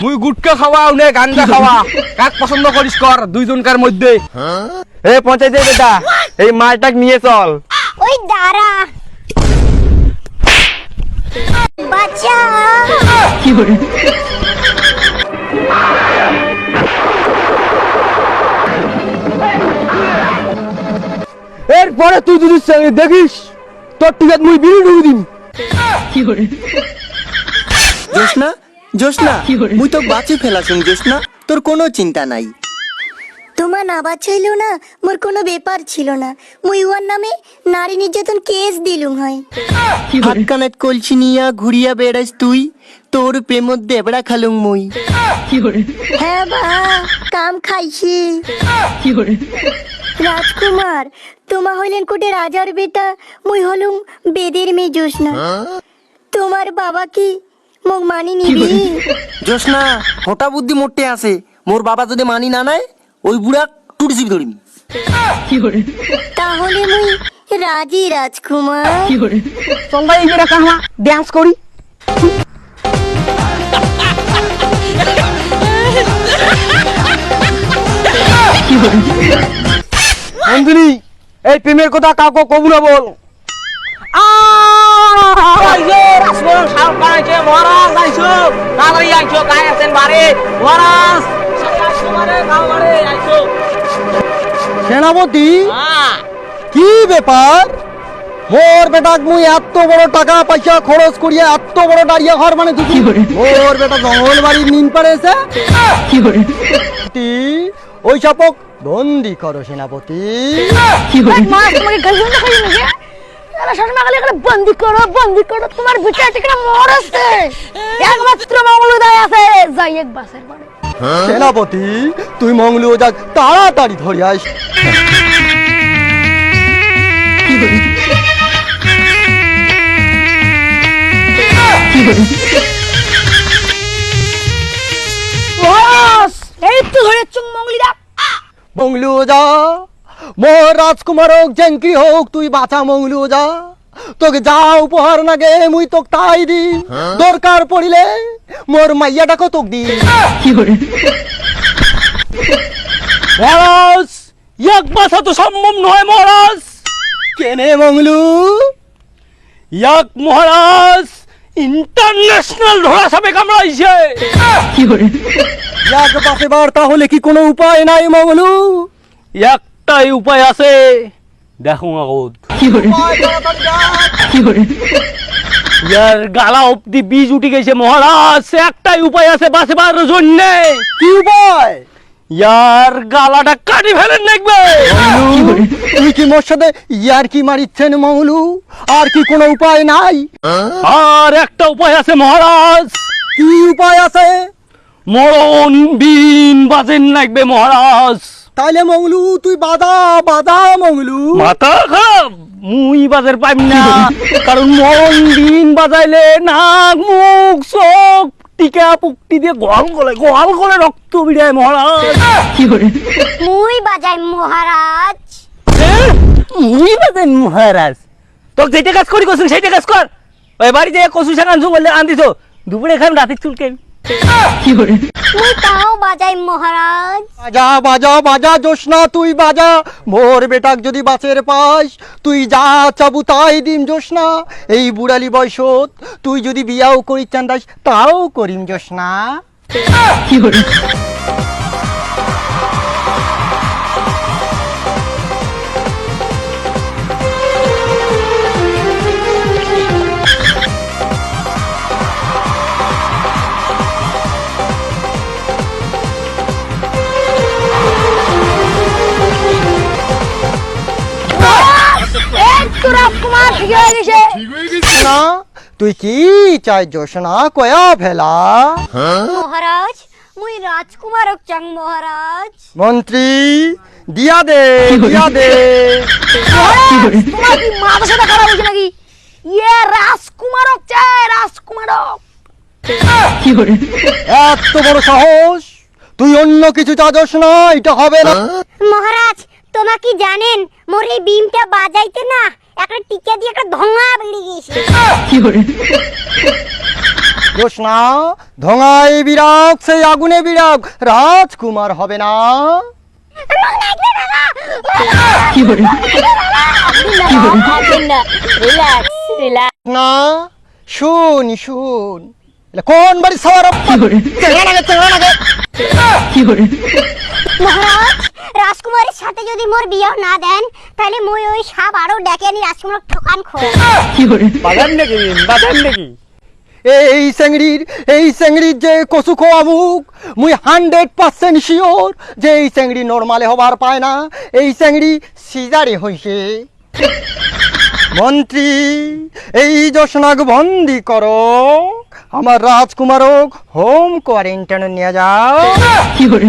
মুই গুটকা খাওয়া উনি গাঞ্জা খাওয়া কাক পছন্দ করিস কর দুইজনকার মধ্যে। এ পঞ্চায়েত বেটা এই মালটাক নিয়ে চল। ওই দাঁড়া বাচ্চা কি করে এরপরে তুই যদি দেখিস তোর টিকাত মুই বিড়ি ঢুকে দিম। কি করে জোসনা জোসনা মুই তো বাঁচি ফেলাছুম জোসনা, তোর কোনো চিন্তা নাই। তোমার না বাচ্চাইলো না মোর কোনো ব্যাপার ছিল না, মুই ওর নামে নারী নির্যাতন কেস দিলুম হয়। কি হাত করে কানাত কলসি নিয়া ঘুরিয়া বেড়াস তুই, তোর প্রেমত দেবড়া খালুম মুই। কি করে হ্যাঁ বা কাম খাইছি। কি করে রাজকুমার তোমা হইলেন কোটে রাজার বেটা, মুই হলুম বেদের মেয়ে জোসনা। তোমার বাবা কি মোক মানি নিবি? জোসনা হঠাৎ বুদ্ধি মোটে আছে, মোর বাবা যদি মানি না নেয় ওই বুড়া টুটি ধরিম। কি করে তাহলে মুই রাজি রাজকুমার। কি করে চল ভাই এই বেটা কাহা ডান্স করি। কি করে নন্দিনী এই প্রেমের কথা কাউকে কবু না বল। সেনাপতি কি ব্যাপার? মোর বেটাক মুই এত বড় টাকা পয়সা খরচ করিয়া এত বড় দাঁড়িয়ে ঘর মানে কি তুই করে মোর বেটা জঙ্গল বাড়ির নিন পারেছে। কি করে ওই সাপক বন্দি করো সেনাপতি। কি করে তোমাকে গার্লফ্রেন্ড দেখাই নাকি? এলা শাসন আগালে এখানে বন্দি করো তোমার বিচার থেকে মরছে। একমাত্র মঙ্গলদয় আছে যাই এক বাসের বাড়ি। সেনাপতি তুই মঙ্গলু যাক তাড়াতাড়ি ধরে আস। কি করে কি করে বস এই তো ধরে চুং মঙ্গলিদা। মঙ্গলু যা মোর রাজকুমার হোক জেঙ্কি হোক তুই বাঁচা মঙ্গলু যা, তোকে যা উপহার নাগে মুই তোক তাই দি। দরকার পড়িলে মোর মাইয়াটাকে তোক দি। কি করে মহারাজ এক বাসা তো সম্ভব নয় মহারাজ। কেনে মঙ্গলু? এক মহারাজ ইন্টারন্যাশনাল ধরা সাপে কামড়াইছে। কি করে এক বাসে বার তাহলে কি কোনো উপায় নাই মঙ্গলু? একটাই উপায় আছে, দেখো আগত কি করে কি করে ইয়ার গালা অব্দি বীজ উঠে গেছে মহারাজ। একটাই উপায় আছে বাঁচবার জন্য। কি উপায়? ইয়ার গালাটা কাটি ফেলেন দেখবে। কি করে তুই কি মোর সাথে ইয়ার কি মারিচ্ছেন মঙ্গলু? আর কি কোনো উপায় নাই? আর একটা উপায় আছে মহারাজ, কি উপায় আছে? মরণ বিন বাজেন লাগবে মহারাজ। তাইলে মঙ্গলু তুই বাধা বাধা মঙ্গলু। মাথা খারাপ, মুই বাজার পাইম না, কারণ মরণ বিন বাজাইলে নাক মুখ চোখ টিকা পুক্তি দিয়ে গোয়াল গলে রক্ত বিড়ায় মহারাজ। কি করে মুই বাজাই মহারাজ। মুই বাজাই মহারাজ? তোকে যেটা কাজ করি করছিস সেইটা কাজ কর। ওই বাড়িতে কচু শাক আনছু বললে আনদিস, দুপুরে খান রাতের চুলকে। কি করে মুই তাও বাজাই মহারাজ। বাজা বাজা বাজা জোসনা তুই বাজা, মোর বেটাক যদি বাঁচের পাস তুই যা চাবু তাই দিম জোসনা। এই বুড়ালি বয়সত তুই যদি বিয়াও করি চান্দাস তাও করিম জোসনা। কি করে রাজকুমার ঠিক হয়ে গেছে। না তুই কি চাই জোসনা কয়া ফেলা? মহারাজ মুই রাজকুমার চাং মহারাজ। মন্ত্রী দিয়া দে দিয়া দে। মহারাজ তোমার কি মাথা খারাপ হয়েছে নাকি? ইয়ে রাজকুমার চাই রাজকুমার। কি করে এত বড় সাহস? তুই অন্য কিছু চাস না? এটা হবে না। মহারাজ তোমা কি জানেন মোর এই বিমটা বাজাইতে না একটা টিকা দিয়ে একটা ধোঁয়া বেরিয়ে গেছে। কি করে জোসনা ধোঁয়ায় বিরাগ সেই আগুনে বিরাগ রাজকুমার হবে না কি hore না শুন শুন এলে কোন বাড়ি সবার কি hore কি hore মহারাজ রাজকুমারের সাথে যদি মোর বিয়ে না দেন তাহলে মুই ওই সাপ আরো ডেকে আনি রাজকুমার ঠকান খোয় কি hore বাজান নাকি এই চেংড়ির যে কচু খোয়া মুখ মুই 100% শিওর যে এই চেংড়ি নর্মালে হবার পায় না এই চেংড়ি সিজারে হইছে মন্ত্রী এই জোসনাক বন্দি করো আমার রাজকুমারক হোম কোয়ারেন্টাইনে নিয়ে যাও কি hore